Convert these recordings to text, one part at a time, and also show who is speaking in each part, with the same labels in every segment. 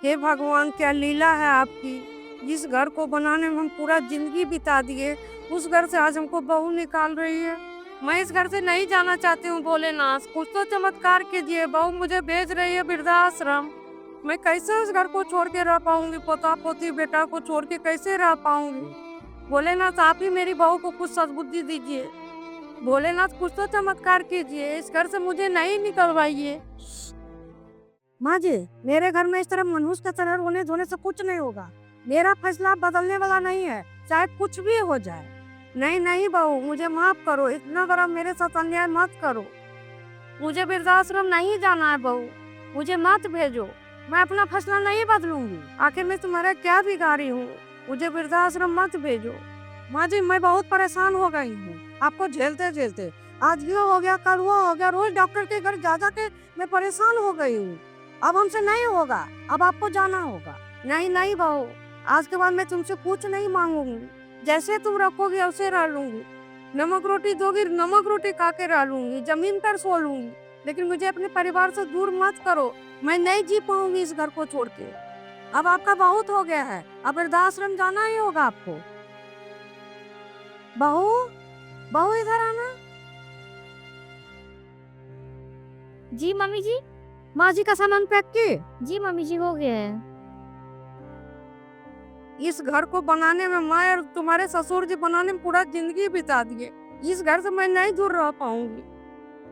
Speaker 1: हे भगवान, क्या लीला है आपकी। जिस घर को बनाने में हम पूरा जिंदगी बिता दिए, उस घर से आज हमको बहू निकाल रही है। मैं इस घर से नहीं जाना चाहती हूँ भोलेनाथ, कुछ तो चमत्कार कीजिए। बहू मुझे भेज रही है वृद्धाश्रम। मैं कैसे उस घर को छोड़ के रह पाऊंगी? पोता पोती बेटा को छोड़ के कैसे रह पाऊंगी? भोलेनाथ, आप ही मेरी बहू को कुछ सद्बुद्धि दीजिए। भोलेनाथ, कुछ तो चमत्कार कीजिए, इस घर से मुझे नहीं निकलवाइए। माँ जी, मेरे घर में इस तरह मनुष्य का तरह रोने धोने से कुछ नहीं होगा। मेरा फैसला बदलने वाला नहीं है, चाहे कुछ भी हो जाए। नहीं नहीं बहू, मुझे माफ करो, इतना बड़ा मेरे साथ अन्याय मत करो। मुझे वृद्धाश्रम नहीं जाना है बहू, मुझे मत भेजो। मैं अपना फैसला नहीं बदलूंगी। आखिर मैं तुम्हारा क्या बिगाड़ी हूँ? मुझे वृद्धाश्रम मत भेजो। माँ जी, मैं बहुत परेशान हो गई हूँ आपको झेलते झेलते। आज ये हो गया, कल वो हो गया, रोज डॉक्टर के घर जा के मैं परेशान हो गई हूँ। अब हमसे नहीं होगा, अब आपको जाना होगा। नहीं नहीं बहू, आज के बाद मैं तुमसे कुछ नहीं मांगूंगी। जैसे तुम रखोगी वैसे रह लूंगी। नमक रोटी दोगी, नमक रोटी खा के रह लूंगी, जमीन पर सो लूंगी, लेकिन मुझे अपने परिवार से दूर मत करो। मैं नहीं जी पाऊंगी इस घर को छोड़ के। अब आपका बहुत हो गया है, अब वृद्धाश्रम जाना ही होगा आपको। बहू, बहू इधर आना।
Speaker 2: जी मम्मी जी।
Speaker 1: माँ जी का सामान पैक किए?
Speaker 2: जी मम्मी जी, हो गया है।
Speaker 1: इस घर को बनाने में मैं और तुम्हारे ससुर जी बनाने में पूरा जिंदगी बिता दिए। इस घर से मैं नहीं दूर रह पाऊंगी।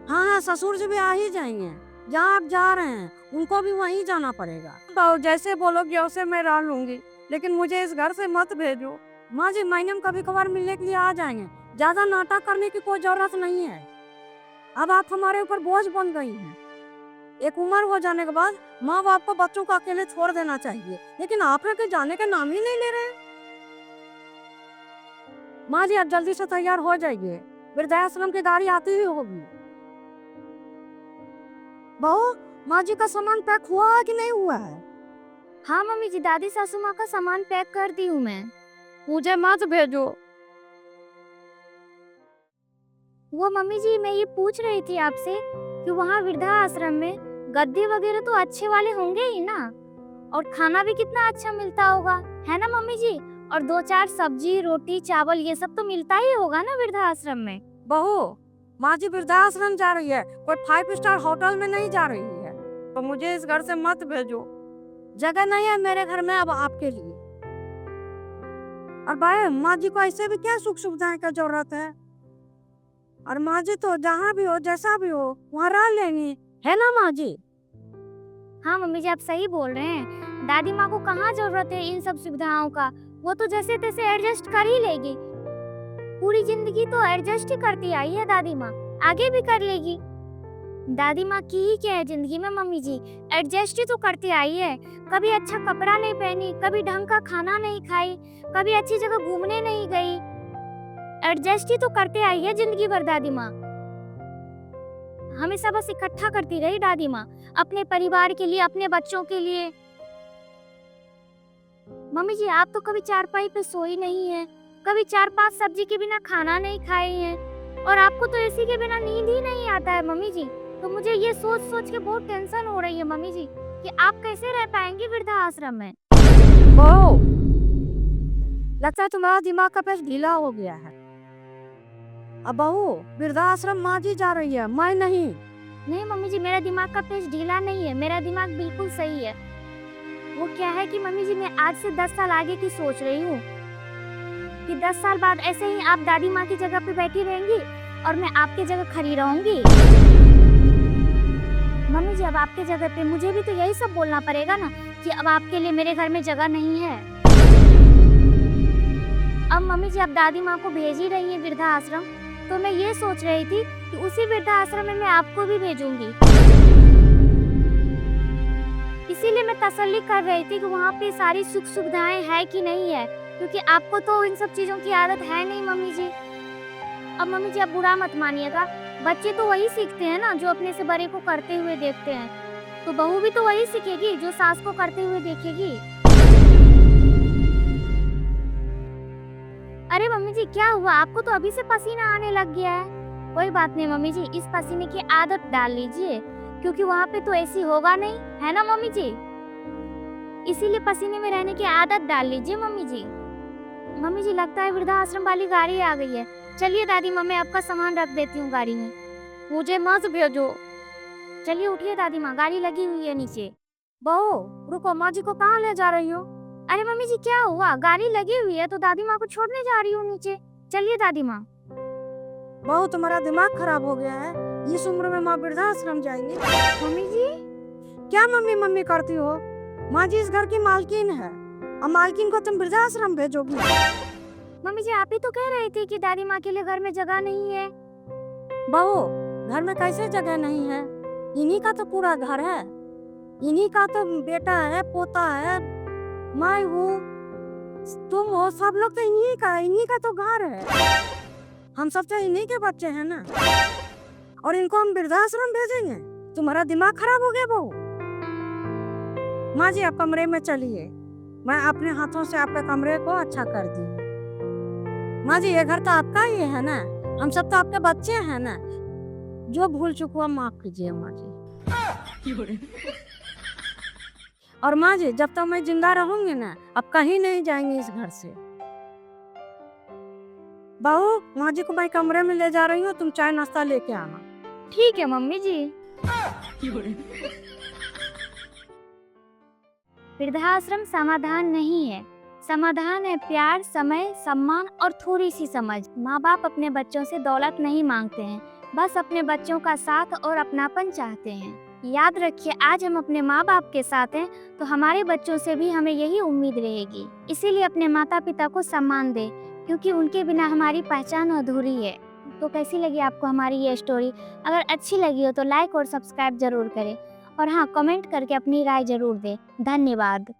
Speaker 1: हाँ हाँ, ससुर जी भी आ ही जाएंगे। जहाँ आप जा रहे हैं उनको भी वहीं जाना पड़ेगा। तो जैसे बोलोगे वैसे मैं रह लूंगी, लेकिन मुझे इस घर से मत भेजो। माँ जी, महीने में कभी कभार मिलने के लिए आ जाएंगे। ज्यादा नाटक करने की कोई जरूरत नहीं है। अब आप हमारे ऊपर बोझ बन गई हैं। एक उम्र हो जाने के बाद माँ बाप को बच्चों को अकेले छोड़ देना चाहिए, लेकिन आप के जाने का नाम ही नहीं ले रहे। माँ जी, आप जल्दी से तैयार हो जाइए, वृद्धाश्रम की गाड़ी आती ही होगी। बहू, माँ जी का सामान पैक हुआ है कि नहीं हुआ है?
Speaker 2: हाँ मम्मी जी, दादी सासू माँ का सामान पैक कर दी हूँ मैं।
Speaker 1: मुझे मत भेजो।
Speaker 2: वो मम्मी जी, मैं ये पूछ रही थी आपसे कि वहाँ वृद्धा आश्रम में गद्दे वगैरह तो अच्छे वाले होंगे ही ना, और खाना भी कितना अच्छा मिलता होगा, है ना मम्मी जी? और 2-4 सब्जी रोटी चावल ये सब तो मिलता ही होगा ना वृद्धा आश्रम में।
Speaker 1: बहू, माँ जी वृद्धाश्रम जा रही है, कोई 5 स्टार होटल में नहीं जा रही है। तो मुझे इस घर से मत भेजो, जगह नहीं है मेरे घर में अब आपके लिए। और भाई, माँ जी को ऐसे भी क्या सुख सुविधाएं का जरूरत है? और माँ जी तो जहाँ भी हो जैसा भी हो वहाँ रह लेंगी, है ना माँ जी?
Speaker 2: हाँ मम्मी जी, आप सही बोल रहे हैं। दादी माँ को कहाँ जरूरत है इन सब सुविधाओं का, वो तो जैसे तैसे एडजस्ट कर ही लेगी। पूरी जिंदगी तो एडजस्ट ही करती आई है दादी माँ, आगे भी कर लेगी। दादी माँ की ही क्या है जिंदगी में मम्मी जी, एडजस्ट ही तो करती आई है। कभी अच्छा कपड़ा नहीं पहनी, कभी ढंग का खाना नहीं खाई, कभी अच्छी जगह घूमने नहीं गई। एडजस्ट ही तो करते आई है जिंदगी भर दादी माँ। हमेशा बस इकट्ठा करती रही दादी माँ, अपने परिवार के लिए, अपने बच्चों के लिए। मम्मी जी, आप तो कभी चारपाई पे सोई नहीं है, कभी 4-5 सब्जी के बिना खाना नहीं खाई है, और आपको तो एसी के बिना नींद ही नहीं आता है मम्मी जी। तो मुझे ये सोच सोच के बहुत टेंशन हो रही है मम्मी जी कि आप कैसे रह पाएंगी वृद्धा आश्रम में।
Speaker 1: बहू, लगता है तुम्हारा दिमाग का पेच ढीला हो गया है। अब बहू, वृद्धाश्रम माँ जी जा रही है, मैं नहीं।
Speaker 2: नहीं मम्मी जी, मेरा दिमाग का पेच ढीला नहीं है, मेरा दिमाग बिल्कुल सही है। वो क्या है कि मम्मी जी, मैं आज से 10 साल आगे की सोच रही हूँ कि 10 साल बाद ऐसे ही आप दादी माँ की जगह पे बैठी रहेंगी और मैं आपकी जगह खड़ी रहूंगी। मम्मी जी, अब आपके जगह पे मुझे भी तो यही सब बोलना पड़ेगा ना कि अब आपके लिए मेरे घर में जगह नहीं है। अब मम्मी जी, अब दादी माँ को भेज ही रही है वृद्धा आश्रम, तो मैं ये सोच रही थी कि उसी वृद्धा आश्रम में मैं आपको भी भेजूंगी। इसीलिए मैं तसल्ली कर रही थी कि वहाँ पे सारी सुख सुविधाएं है कि नहीं है, क्योंकि आपको तो इन सब चीजों की आदत है नहीं मम्मी जी। अब मम्मी जी, आप बुरा मत मानिएगा, बच्चे तो वही सीखते हैं ना जो अपने से बड़े को करते हुए देखते हैं, तो बहू भी तो वही सीखेगी जो सास को करते हुए देखेगी। अरे मम्मी जी, क्या हुआ? आपको तो अभी से पसीना आने लग गया है। कोई बात नहीं मम्मी जी, इस पसीने की आदत डाल लीजिए, क्योंकि वहाँ पे तो एसी होगा नहीं, है ना मम्मी जी? इसीलिए पसीने में रहने की आदत डाल लीजिए मम्मी जी। मम्मी जी लगता है वृद्धाश्रम वाली गाड़ी आ गई है। चलिए दादी माँ, मैं आपका सामान रख देती हूँ गाड़ी में।
Speaker 1: मुझे मत भेजो।
Speaker 2: चलिए उठिए दादी माँ, गाड़ी लगी हुई है नीचे।
Speaker 1: बहू रुको, माँ जी को कहाँ ले जा रही हो?
Speaker 2: अरे मम्मी जी क्या हुआ, गाड़ी लगी हुई है तो दादी माँ को छोड़ने जा रही हूँ नीचे। चलिए दादी माँ।
Speaker 1: बहू तुम्हारा दिमाग खराब हो गया है, इस उम्र में माँ वृद्धाश्रम जाएंगी?
Speaker 2: मम्मी जी
Speaker 1: क्या मम्मी मम्मी करती हो? माँ जी इस घर की मालकिन है, और मालकिन को तुम वृद्धाश्रम भेजोगी?
Speaker 2: मम्मी जी आप ही तो कह रही थी कि दादी माँ के लिए घर में जगह नहीं है।
Speaker 1: बहू घर में कैसे जगह नहीं है? इन्हीं का तो पूरा घर है, इन्हीं का तो बेटा है, पोता है, मैं हूँ, तुम हो, सब लोग तो इन्हीं का तो घर है। हम सब तो इन्हीं के बच्चे हैं ना, और इनको हम वृद्धाश्रम भेजेंगे? तुम्हारा दिमाग खराब हो गया बहू। माँ जी आप कमरे में चलिए, मैं अपने हाथों से आपके कमरे को अच्छा कर दी। माँ जी ये घर तो आपका ही है ना, हम सब तो आपके बच्चे हैं ना, जो भूल चुका हुआ माफ कीजिए माँ जी। और माँ जी जब तक मैं जिंदा रहूंगी ना, अब कहीं नहीं जाएंगे इस घर से। बहू माँ जी को मैं कमरे में ले जा रही हूँ, तुम चाय नाश्ता लेके आना।
Speaker 2: ठीक है मम्मी जी। वृद्धाश्रम समाधान नहीं है, समाधान है प्यार, समय, सम्मान और थोड़ी सी समझ। माँ बाप अपने बच्चों से दौलत नहीं मांगते हैं, बस अपने बच्चों का साथ और अपनापन चाहते हैं। याद रखिए, आज हम अपने माँ बाप के साथ हैं तो हमारे बच्चों से भी हमें यही उम्मीद रहेगी। इसीलिए अपने माता पिता को सम्मान दें, क्योंकि उनके बिना हमारी पहचान अधूरी है। तो कैसी लगी आपको हमारी ये स्टोरी? अगर अच्छी लगी हो तो लाइक और सब्सक्राइब जरूर करें, और हाँ, कमेंट करके अपनी राय जरूर दें। धन्यवाद।